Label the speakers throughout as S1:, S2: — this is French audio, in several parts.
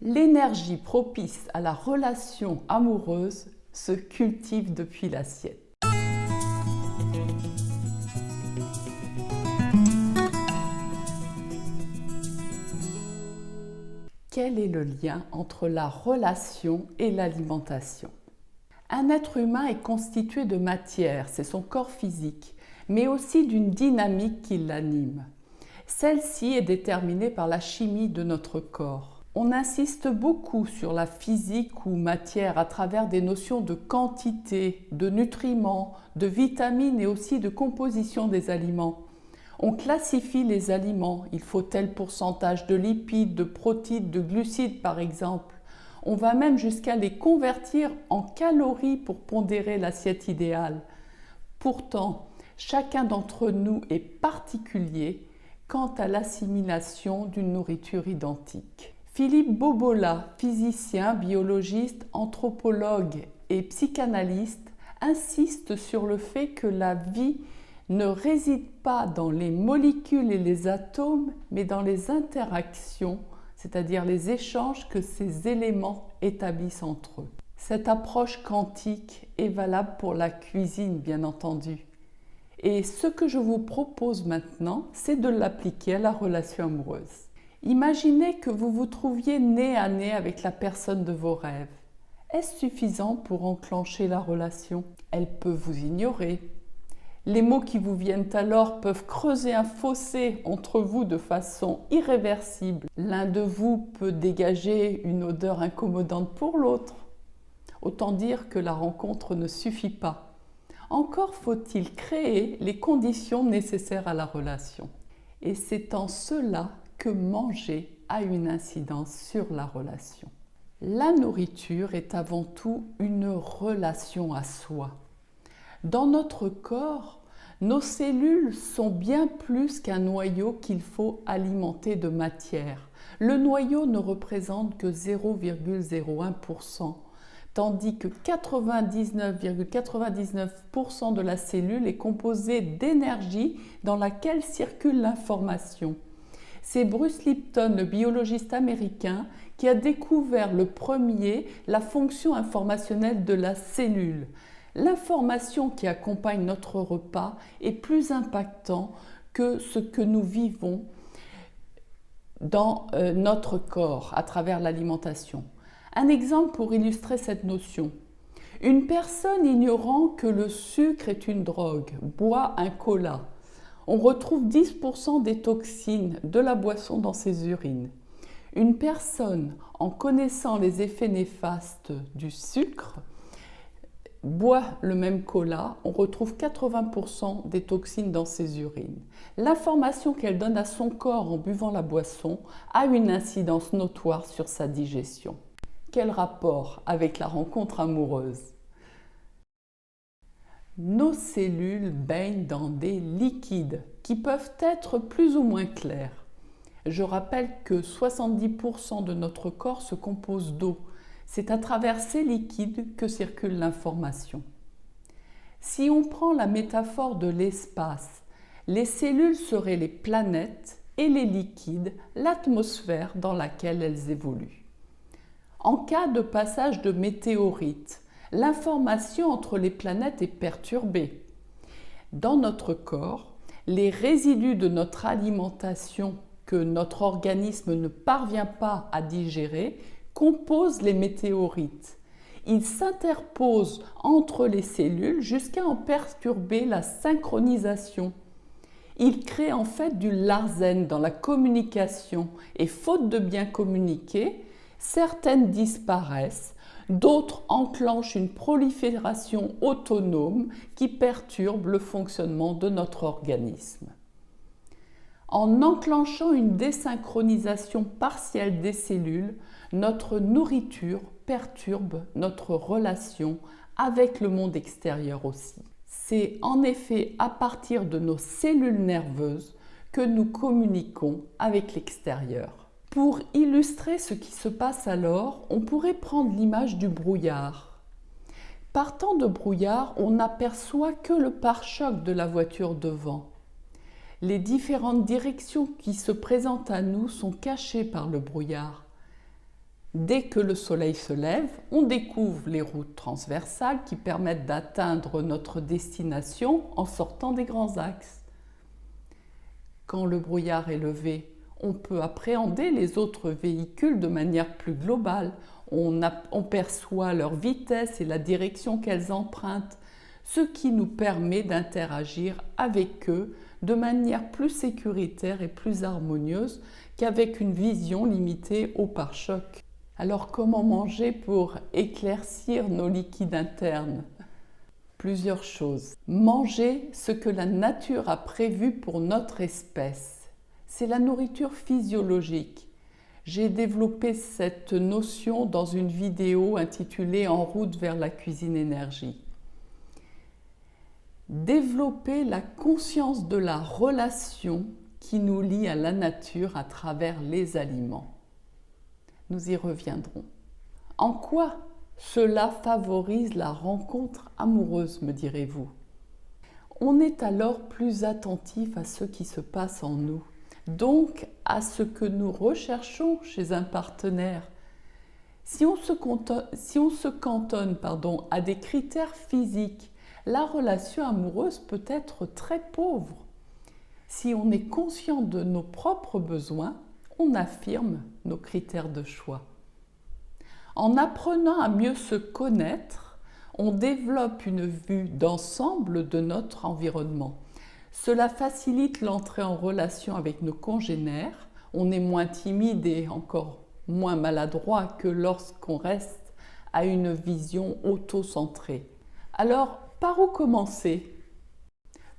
S1: L'énergie propice à la relation amoureuse se cultive depuis l'assiette. Quel est le lien entre la relation et l'alimentation? Un être humain est constitué de matière, c'est son corps physique, mais aussi d'une dynamique qui l'anime. Celle-ci est déterminée par la chimie de notre corps. On insiste beaucoup sur la physique ou matière à travers des notions de quantité, de nutriments, de vitamines et aussi de composition des aliments. On classifie les aliments, il faut tel pourcentage de lipides, de protéines, de glucides par exemple. On va même jusqu'à les convertir en calories pour pondérer l'assiette idéale. Pourtant, chacun d'entre nous est particulier quant à l'assimilation d'une nourriture identique. Philippe Bobola, physicien, biologiste, anthropologue et psychanalyste, insiste sur le fait que la vie ne réside pas dans les molécules et les atomes, mais dans les interactions, c'est-à-dire les échanges que ces éléments établissent entre eux. Cette approche quantique est valable pour la cuisine, bien entendu. Et ce que je vous propose maintenant, c'est de l'appliquer à la relation amoureuse. Imaginez que vous vous trouviez nez à nez avec la personne de vos rêves. Est-ce suffisant pour enclencher la relation? Elle peut vous ignorer. Les mots qui vous viennent alors peuvent creuser un fossé entre vous de façon irréversible. L'un de vous peut dégager une odeur incommodante pour l'autre. Autant dire que la rencontre ne suffit pas. Encore faut-il créer les conditions nécessaires à la relation. Et c'est en cela que manger a une incidence sur la relation. La nourriture est avant tout une relation à soi. Dans notre corps, nos cellules sont bien plus qu'un noyau qu'il faut alimenter de matière. Le noyau ne représente que 0,01%, tandis que 99,99% de la cellule est composée d'énergie dans laquelle circule l'information. C'est Bruce Lipton, le biologiste américain, qui a découvert le premier la fonction informationnelle de la cellule. L'information qui accompagne notre repas est plus impactante que ce que nous vivons dans notre corps à travers l'alimentation. Un exemple pour illustrer cette notion. Une personne ignorant que le sucre est une drogue boit un cola. On retrouve 10% des toxines de la boisson dans ses urines. Une personne, en connaissant les effets néfastes du sucre, boit le même cola, on retrouve 80% des toxines dans ses urines. L'information qu'elle donne à son corps en buvant la boisson a une incidence notoire sur sa digestion. Quel rapport avec la rencontre amoureuse? Nos cellules baignent dans des liquides qui peuvent être plus ou moins clairs. Je rappelle que 70% de notre corps se compose d'eau. C'est à travers ces liquides que circule l'information. Si on prend la métaphore de l'espace, les cellules seraient les planètes et les liquides, l'atmosphère dans laquelle elles évoluent. En cas de passage de météorites, l'information entre les planètes est perturbée. Dans notre corps, les résidus de notre alimentation que notre organisme ne parvient pas à digérer composent les météorites. Ils s'interposent entre les cellules jusqu'à en perturber la synchronisation. Ils créent en fait du larsen dans la communication et faute de bien communiquer, certaines disparaissent, d'autres enclenchent une prolifération autonome qui perturbe le fonctionnement de notre organisme. En enclenchant une désynchronisation partielle des cellules, notre nourriture perturbe notre relation avec le monde extérieur aussi. C'est en effet à partir de nos cellules nerveuses que nous communiquons avec l'extérieur. Pour illustrer ce qui se passe alors, on pourrait prendre l'image du brouillard. Partant de brouillard, on n'aperçoit que le pare-choc de la voiture devant. Les différentes directions qui se présentent à nous sont cachées par le brouillard. Dès que le soleil se lève, on découvre les routes transversales qui permettent d'atteindre notre destination en sortant des grands axes. Quand le brouillard est levé, on peut appréhender les autres véhicules de manière plus globale. On perçoit leur vitesse et la direction qu'elles empruntent, ce qui nous permet d'interagir avec eux de manière plus sécuritaire et plus harmonieuse qu'avec une vision limitée au pare-choc. Alors comment manger pour éclaircir nos liquides internes? Plusieurs choses. Manger ce que la nature a prévu pour notre espèce. C'est la nourriture physiologique. J'ai développé cette notion dans une vidéo intitulée « En route vers la cuisine énergie ». Développer la conscience de la relation qui nous lie à la nature à travers les aliments. Nous y reviendrons. En quoi cela favorise la rencontre amoureuse, me direz-vous? On est alors plus attentif à ce qui se passe en nous, donc à ce que nous recherchons chez un partenaire. Si on se cantonne à des critères physiques, la relation amoureuse peut être très pauvre. Si on est conscient de nos propres besoins, on affirme nos critères de choix. En apprenant à mieux se connaître, on développe une vue d'ensemble de notre environnement. Cela facilite l'entrée en relation avec nos congénères. On est moins timide et encore moins maladroit que lorsqu'on reste à une vision auto-centrée. Alors, par où commencer?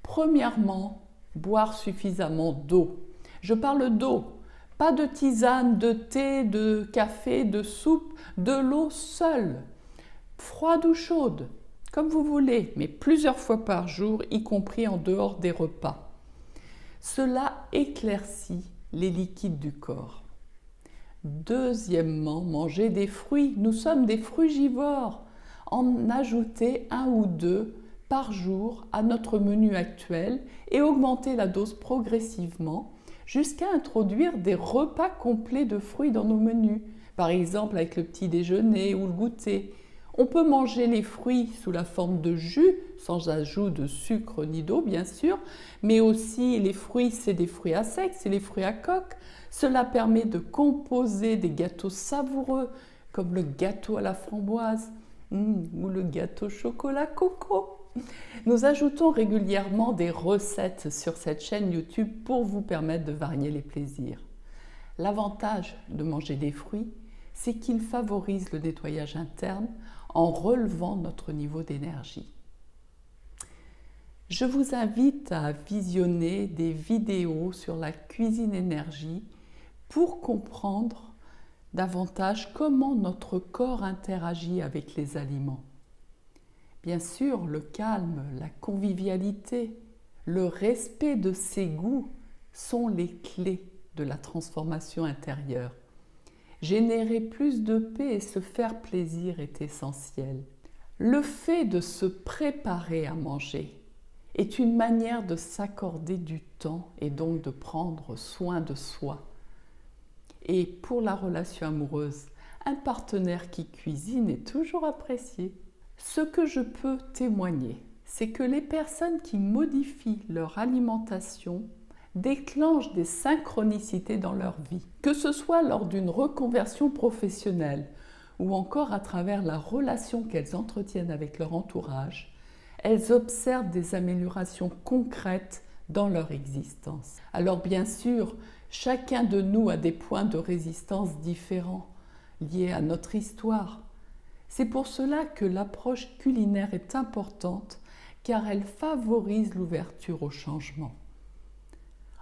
S1: Premièrement, boire suffisamment d'eau. Je parle d'eau. Pas de tisane, de thé, de café, de soupe, de l'eau seule, froide ou chaude, comme vous voulez, mais plusieurs fois par jour, y compris en dehors des repas. Cela éclaircit les liquides du corps. Deuxièmement, manger des fruits. Nous sommes des frugivores. En ajouter 1 ou 2 par jour à notre menu actuel et augmenter la dose progressivement jusqu'à introduire des repas complets de fruits dans nos menus, par exemple avec le petit déjeuner ou le goûter. On peut manger les fruits sous la forme de jus, sans ajout de sucre ni d'eau bien sûr, mais aussi les fruits, c'est des fruits à sec, c'est les fruits à coque. Cela permet de composer des gâteaux savoureux comme le gâteau à la framboise ou le gâteau chocolat coco. Nous ajoutons régulièrement des recettes sur cette chaîne YouTube pour vous permettre de varier les plaisirs. L'avantage de manger des fruits, c'est qu'ils favorisent le nettoyage interne en relevant notre niveau d'énergie. Je vous invite à visionner des vidéos sur la cuisine énergie pour comprendre davantage comment notre corps interagit avec les aliments. Bien sûr, le calme, la convivialité, le respect de ses goûts sont les clés de la transformation intérieure. Générer plus de paix et se faire plaisir est essentiel. Le fait de se préparer à manger est une manière de s'accorder du temps et donc de prendre soin de soi. Et pour la relation amoureuse, un partenaire qui cuisine est toujours apprécié. Ce que je peux témoigner, c'est que les personnes qui modifient leur alimentation déclenchent des synchronicités dans leur vie, que ce soit lors d'une reconversion professionnelle ou encore à travers la relation qu'elles entretiennent avec leur entourage, elles observent des améliorations concrètes dans leur existence. Alors bien sûr, chacun de nous a des points de résistance différents liés à notre histoire. C'est pour cela que l'approche culinaire est importante car elle favorise l'ouverture au changement.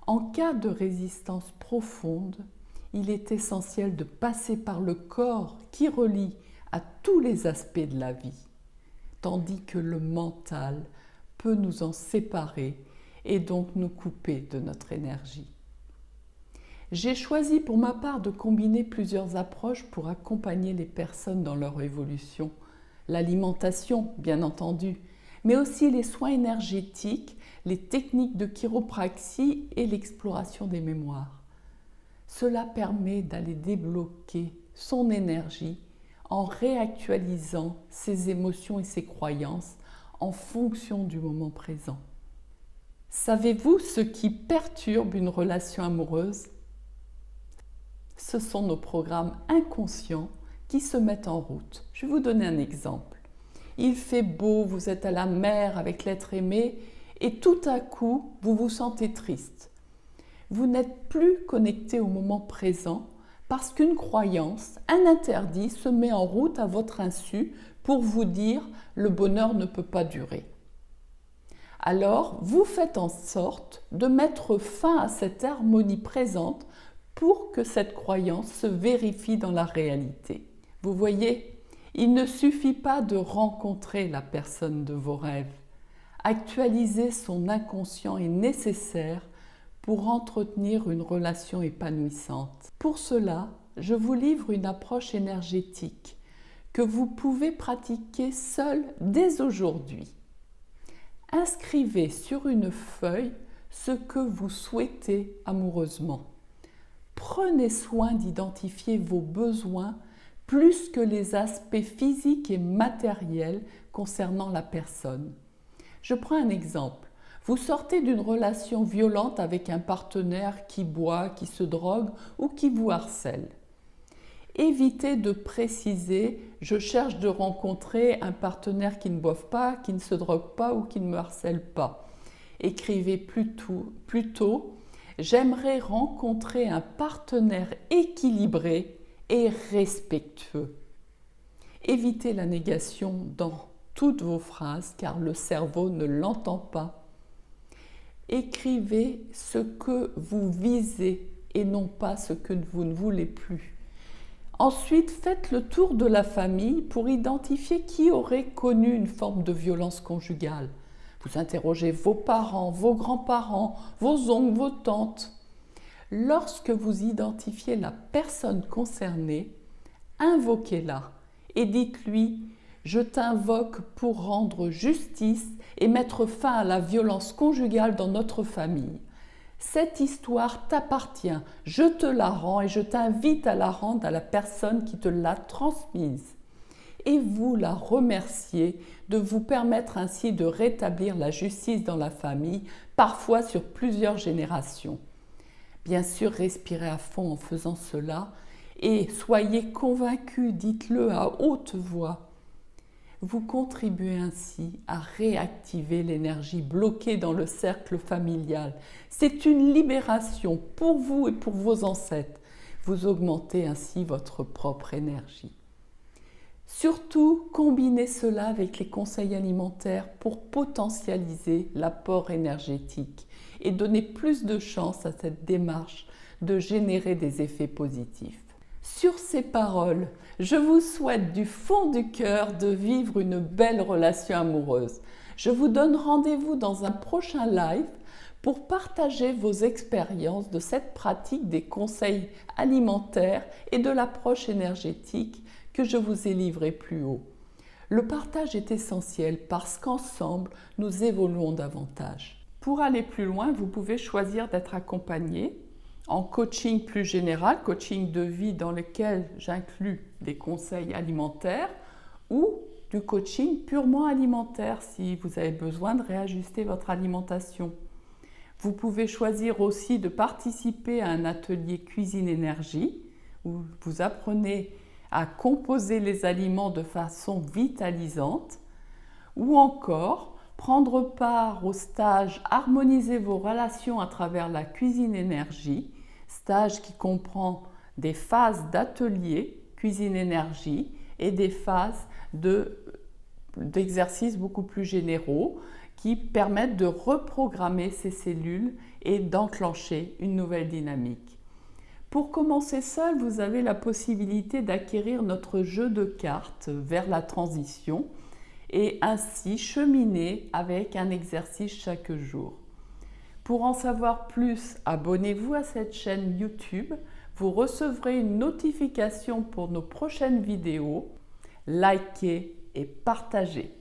S1: En cas de résistance profonde, il est essentiel de passer par le corps qui relie à tous les aspects de la vie, tandis que le mental peut nous en séparer et donc nous couper de notre énergie. J'ai choisi pour ma part de combiner plusieurs approches pour accompagner les personnes dans leur évolution. L'alimentation, bien entendu, mais aussi les soins énergétiques, les techniques de chiropraxie et l'exploration des mémoires. Cela permet d'aller débloquer son énergie en réactualisant ses émotions et ses croyances en fonction du moment présent. Savez-vous ce qui perturbe une relation amoureuse? Ce sont nos programmes inconscients qui se mettent en route. Je vais vous donner un exemple. Il fait beau, vous êtes à la mer avec l'être aimé et tout à coup, vous vous sentez triste. Vous n'êtes plus connecté au moment présent parce qu'une croyance, un interdit se met en route à votre insu pour vous dire « le bonheur ne peut pas durer ». Alors, vous faites en sorte de mettre fin à cette harmonie présente pour que cette croyance se vérifie dans la réalité. Vous voyez, il ne suffit pas de rencontrer la personne de vos rêves. Actualiser son inconscient est nécessaire pour entretenir une relation épanouissante. Pour cela, je vous livre une approche énergétique que vous pouvez pratiquer seul dès aujourd'hui. Inscrivez sur une feuille ce que vous souhaitez amoureusement. Prenez soin d'identifier vos besoins plus que les aspects physiques et matériels concernant la personne. Je prends un exemple. Vous sortez d'une relation violente avec un partenaire qui boit, qui se drogue ou qui vous harcèle. Évitez de préciser « je cherche de rencontrer un partenaire qui ne boive pas, qui ne se drogue pas ou qui ne me harcèle pas ». Écrivez plutôt « j'aimerais rencontrer un partenaire équilibré et respectueux ». Évitez la négation dans toutes vos phrases car le cerveau ne l'entend pas. Écrivez ce que vous visez et non pas ce que vous ne voulez plus. Ensuite, faites le tour de la famille pour identifier qui aurait connu une forme de violence conjugale. Vous interrogez vos parents, vos grands-parents, vos oncles, vos tantes. Lorsque vous identifiez la personne concernée, invoquez-la et dites-lui « Je t'invoque pour rendre justice et mettre fin à la violence conjugale dans notre famille. Cette histoire t'appartient, je te la rends et je t'invite à la rendre à la personne qui te l'a transmise. » Et vous la remerciez de vous permettre ainsi de rétablir la justice dans la famille, parfois sur plusieurs générations. Bien sûr, respirez à fond en faisant cela et soyez convaincus, dites-le à haute voix. Vous contribuez ainsi à réactiver l'énergie bloquée dans le cercle familial. C'est une libération pour vous et pour vos ancêtres. Vous augmentez ainsi votre propre énergie. Surtout, combinez cela avec les conseils alimentaires pour potentialiser l'apport énergétique et donner plus de chance à cette démarche de générer des effets positifs. Sur ces paroles, je vous souhaite du fond du cœur de vivre une belle relation amoureuse. Je vous donne rendez-vous dans un prochain live pour partager vos expériences de cette pratique des conseils alimentaires et de l'approche énergétique que je vous ai livré plus haut. Le partage est essentiel parce qu'ensemble, nous évoluons davantage. Pour aller plus loin, vous pouvez choisir d'être accompagné en coaching plus général, coaching de vie dans lequel j'inclus des conseils alimentaires ou du coaching purement alimentaire si vous avez besoin de réajuster votre alimentation. Vous pouvez choisir aussi de participer à un atelier cuisine énergie où vous apprenez à composer les aliments de façon vitalisante ou encore prendre part au stage Harmoniser vos relations à travers la cuisine énergie, stage qui comprend des phases d'atelier cuisine énergie et des phases d'exercices beaucoup plus généraux qui permettent de reprogrammer ces cellules et d'enclencher une nouvelle dynamique. Pour commencer seul, vous avez la possibilité d'acquérir notre jeu de cartes vers la transition et ainsi cheminer avec un exercice chaque jour. Pour en savoir plus, abonnez-vous à cette chaîne YouTube. Vous recevrez une notification pour nos prochaines vidéos. Likez et partagez.